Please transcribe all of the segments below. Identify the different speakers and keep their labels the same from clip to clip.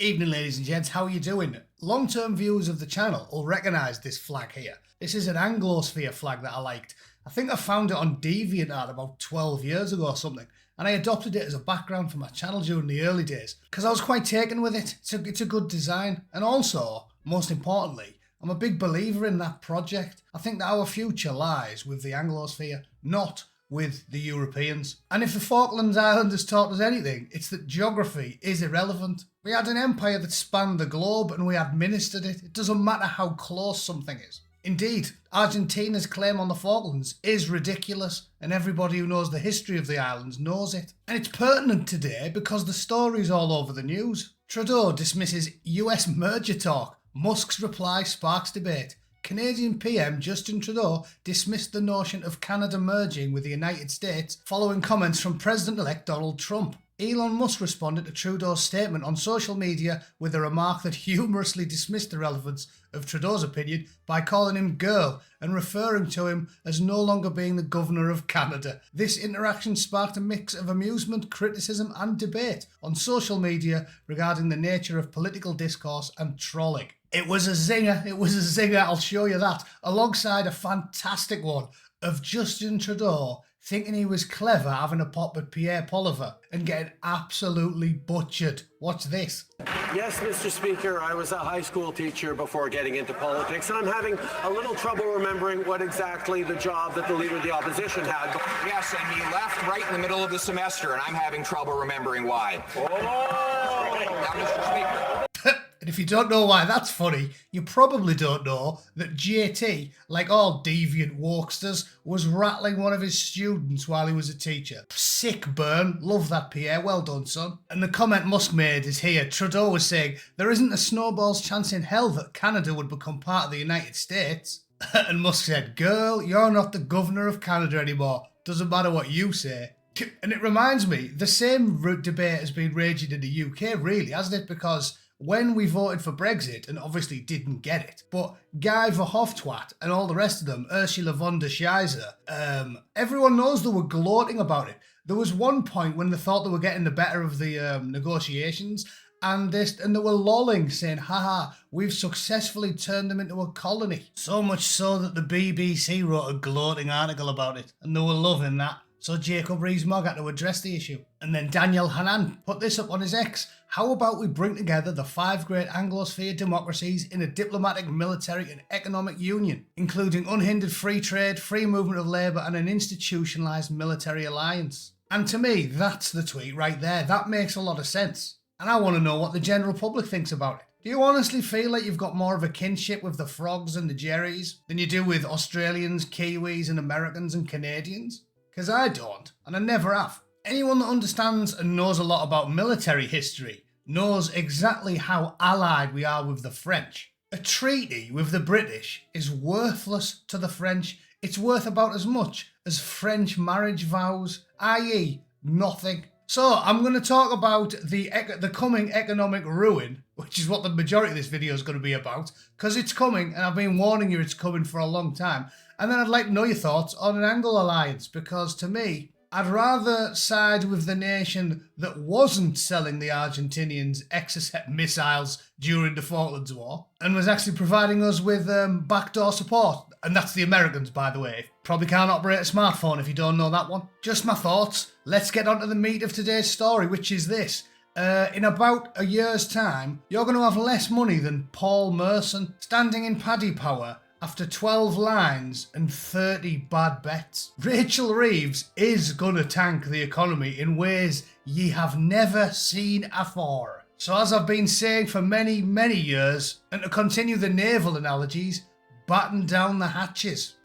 Speaker 1: Evening ladies and gents, how are you doing? Long-term viewers of the channel will recognise this flag here. This is an Anglosphere flag that I liked. I think I found it on DeviantArt about 12 years ago or something, and I adopted it as a background for my channel during the early days because I was quite taken with it. It's a good design, and also, most importantly, I'm a big believer in that project. I think that our future lies with the Anglosphere, not with the Europeans. And if the Falklands Islands has taught us anything, it's that geography is irrelevant. We had an empire that spanned the globe and we administered it. It doesn't matter how close something is. Indeed, Argentina's claim on the Falklands is ridiculous, and everybody who knows the history of the islands knows it. And it's pertinent today because the story's all over the news. Trudeau dismisses US merger talk. Musk's reply sparks debate. Canadian PM Justin Trudeau dismissed the notion of Canada merging with the United States following comments from President-elect Donald Trump. Elon Musk responded to Trudeau's statement on social media with a remark that humorously dismissed the relevance of Trudeau's opinion by calling him girl and referring to him as no longer being the governor of Canada. This interaction sparked a mix of amusement, criticism and debate on social media regarding the nature of political discourse and trolling. It was a zinger, I'll show you that, alongside a fantastic one of Justin Trudeau thinking he was clever having a pop at Pierre Poliver and getting absolutely butchered. Watch this.
Speaker 2: Yes, Mr. Speaker, I was a high school teacher before getting into politics, and I'm having a little trouble remembering what exactly the job that the Leader of the Opposition had.
Speaker 3: Yes, and he left right in the middle of the semester, and I'm having trouble remembering why.
Speaker 2: Oh!
Speaker 3: Now, Mr. Speaker.
Speaker 1: And if you don't know why that's funny, you probably don't know that JT, like all deviant wokesters, was rattling one of his students while he was a teacher. Sick burn. Love that, Pierre. Well done, son. And the comment Musk made is here. Trudeau was saying, there isn't a snowball's chance in hell that Canada would become part of the United States. And Musk said, girl, you're not the governor of Canada anymore. Doesn't matter what you say. And it reminds me, the same debate has been raging in the UK, really, hasn't it? Because when we voted for Brexit, and obviously didn't get it, but Guy Verhofstadt and all the rest of them, Ursula von der Scheiße, everyone knows they were gloating about it. There was one point when they thought they were getting the better of the negotiations, and they were lolling, saying, haha, we've successfully turned them into a colony. So much so that the BBC wrote a gloating article about it, and they were loving that. So Jacob Rees-Mogg had to address the issue. And then Daniel Hannan put this up on his X. How about we bring together the 5 great Anglosphere democracies in a diplomatic, military and economic union, including unhindered free trade, free movement of labour and an institutionalised military alliance. And to me, that's the tweet right there. That makes a lot of sense. And I want to know what the general public thinks about it. Do you honestly feel like you've got more of a kinship with the frogs and the Jerrys than you do with Australians, Kiwis and Americans and Canadians? Because I don't, and I never have. Anyone that understands and knows a lot about military history knows exactly how allied we are with the French. A treaty with the British is worthless to the French. It's worth about as much as French marriage vows, i.e. nothing. So I'm going to talk about the coming economic ruin, which is what the majority of this video is going to be about, because it's coming, and I've been warning you it's coming for a long time. And then I'd like to know your thoughts on an Anglo alliance, because to me, I'd rather side with the nation that wasn't selling the Argentinians Exocet missiles during the Falklands War and was actually providing us with backdoor support. And that's the Americans, by the way. Probably can't operate a smartphone if you don't know that one. Just my thoughts. Let's get on to the meat of today's story, which is this. In about a year's time, you're going to have less money than Paul Merson, standing in Paddy Power after 12 lines and 30 bad bets. Rachel Reeves is gonna tank the economy in ways ye have never seen afore. So as I've been saying for many, many years, and to continue the naval analogies, batten down the hatches.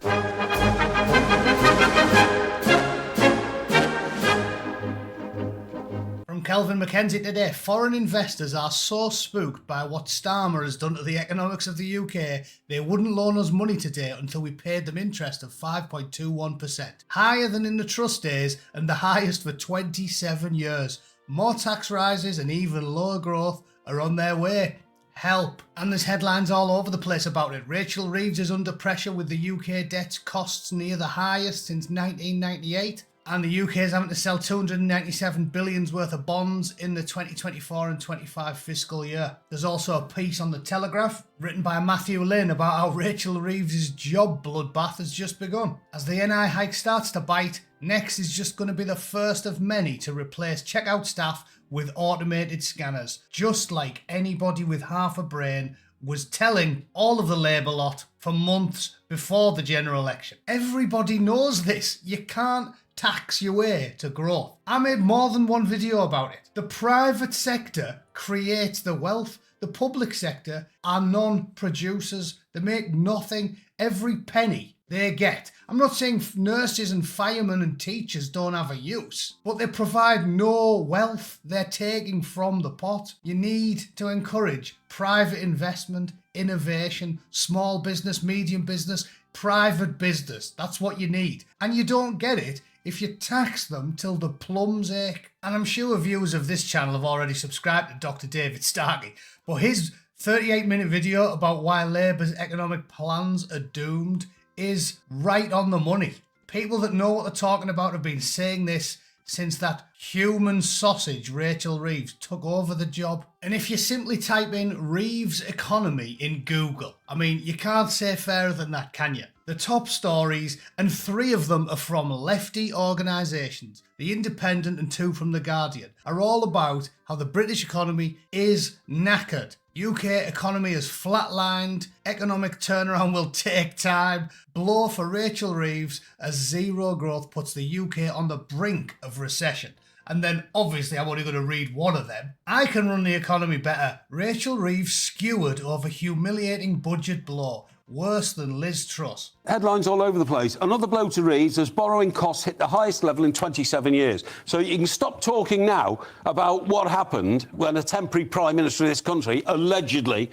Speaker 1: Kelvin Mackenzie today. Foreign investors are so spooked by what Starmer has done to the economics of the UK, they wouldn't loan us money today until we paid them interest of 5.21%. Higher than in the trust days and the highest for 27 years. More tax rises and even lower growth are on their way. Help. And there's headlines all over the place about it. Rachel Reeves is under pressure with the UK debt costs near the highest since 1998. And the UK is having to sell 297 billions worth of bonds in the 2024 and 25 fiscal year. There's also a piece on the Telegraph written by Matthew Lynn about how Rachel Reeves' job bloodbath has just begun. As the NI hike starts to bite, Next is just going to be the first of many to replace checkout staff with automated scanners, just like anybody with half a brain was telling all of the Labour lot for months before the general election. Everybody knows this. You can't tax your way to growth. I made more than one video about it. The private sector creates the wealth. The public sector are non-producers. They make nothing. Every penny they get. I'm not saying nurses and firemen and teachers don't have a use, but they provide no wealth. They're taking from the pot. You need to encourage private investment, innovation, small business, medium business, private business. That's what you need. And you don't get it if you tax them till the plums ache. And I'm sure viewers of this channel have already subscribed to Dr. David Starkey, but his 38-minute video about why Labour's economic plans are doomed is right on the money. People that know what they're talking about have been saying this since that human sausage Rachel Reeves took over the job. And if you simply type in Reeves economy in Google, I mean, you can't say fairer than that, can you? The top stories, and 3 of them are from lefty organisations, The Independent and 2 from The Guardian, are all about how the British economy is knackered. UK economy is flatlined, economic turnaround will take time, blow for Rachel Reeves as zero growth puts the UK on the brink of recession. And then obviously I'm only going to read one of them. I can run the economy better. Rachel Reeves skewered over humiliating budget blow. Worse than Liz Truss.
Speaker 4: Headlines all over the place. Another blow to Reeves as borrowing costs hit the highest level in 27 years. So you can stop talking now about what happened when a temporary Prime Minister of this country allegedly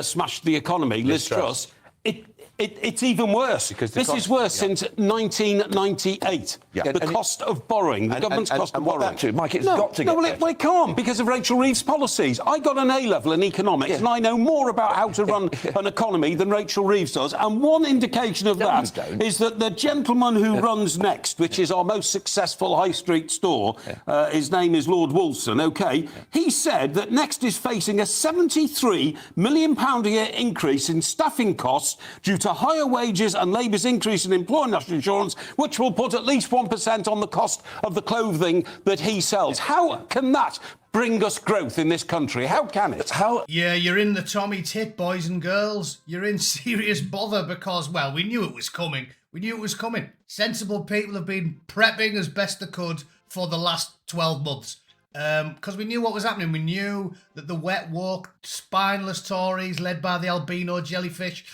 Speaker 4: smashed the economy, Liz Truss. It's even worse. Because this is worse since 1998. Yeah. The cost of borrowing, the government's cost of borrowing.
Speaker 5: Mike, it's got to get better.
Speaker 4: Well, it can't because of Rachel Reeves' policies. I got an A-level in economics and I know more about how to run an economy than Rachel Reeves does. And one indication of that is that the gentleman who runs Next, which is our most successful high street store, his name is Lord Wolfson, OK? He said that Next is facing a £73 million a year increase in staffing costs due to higher wages and Labour's increase in employer national insurance, which will put at least 1% on the cost of the clothing that he sells. How can that bring us growth in this country? How can it?
Speaker 1: Yeah, you're in the Tommy tit, boys and girls. You're in serious bother because, well, we knew it was coming. We knew it was coming. Sensible people have been prepping as best they could for the last 12 months. Because we knew what was happening. We knew that the wet woke, spineless Tories led by the albino jellyfish,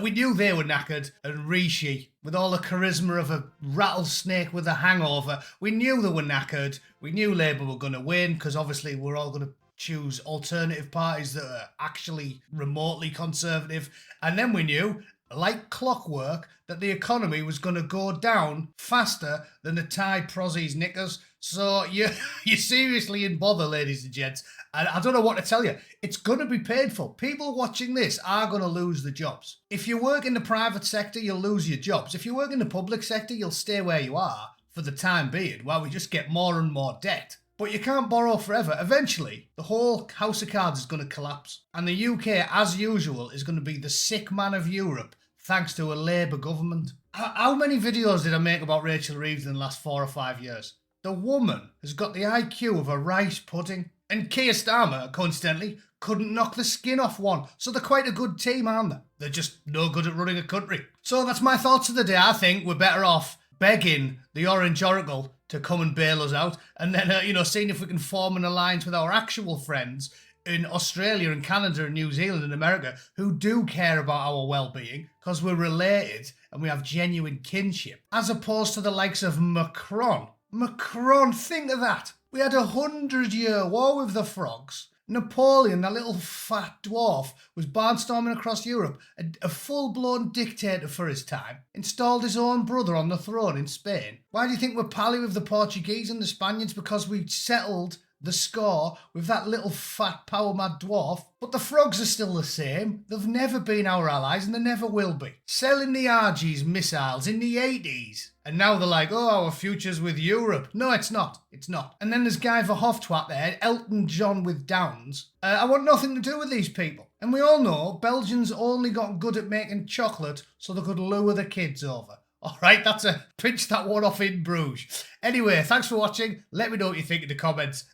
Speaker 1: we knew they were knackered. And Rishi, with all the charisma of a rattlesnake with a hangover, we knew they were knackered. We knew Labour were going to win because obviously we're all going to choose alternative parties that are actually remotely conservative. And then we knew, like clockwork, that the economy was going to go down faster than the Tide Prozzies knickers. So you're seriously in bother, ladies and gents. And I don't know what to tell you. It's going to be painful. People watching this are going to lose the jobs. If you work in the private sector, you'll lose your jobs. If you work in the public sector, you'll stay where you are for the time being while we just get more and more debt. But you can't borrow forever. Eventually, the whole house of cards is going to collapse. And the UK, as usual, is going to be the sick man of Europe thanks to a Labour government. How many videos did I make about Rachel Reeves in the last 4 or 5 years? The woman has got the IQ of a rice pudding. And Keir Starmer, coincidentally, couldn't knock the skin off one. So they're quite a good team, aren't they? They're just no good at running a country. So that's my thoughts of the day. I think we're better off begging the Orange Oracle to come and bail us out. And then, seeing if we can form an alliance with our actual friends in Australia and Canada and New Zealand and America who do care about our well-being because we're related and we have genuine kinship. As opposed to the likes of Macron. Macron, think of that. We had 100-year war with the frogs. Napoleon, that little fat dwarf, was barnstorming across Europe, a full-blown dictator for his time, installed his own brother on the throne in Spain. Why do you think we're pally with the Portuguese and the Spaniards? Because we settled the score with that little fat power mad dwarf. But the frogs are still the same. They've never been our allies and they never will be. Selling the RG's missiles in the 80s. And now they're like, oh, our future's with Europe. No, it's not. It's not. And then there's Guy Verhofstadt there, Elton John with Downs. I want nothing to do with these people. And we all know Belgians only got good at making chocolate so they could lure the kids over. All right, that's a pinch that one off in Bruges. Anyway, thanks for watching. Let me know what you think in the comments.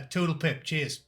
Speaker 1: Toodle pip. Cheers.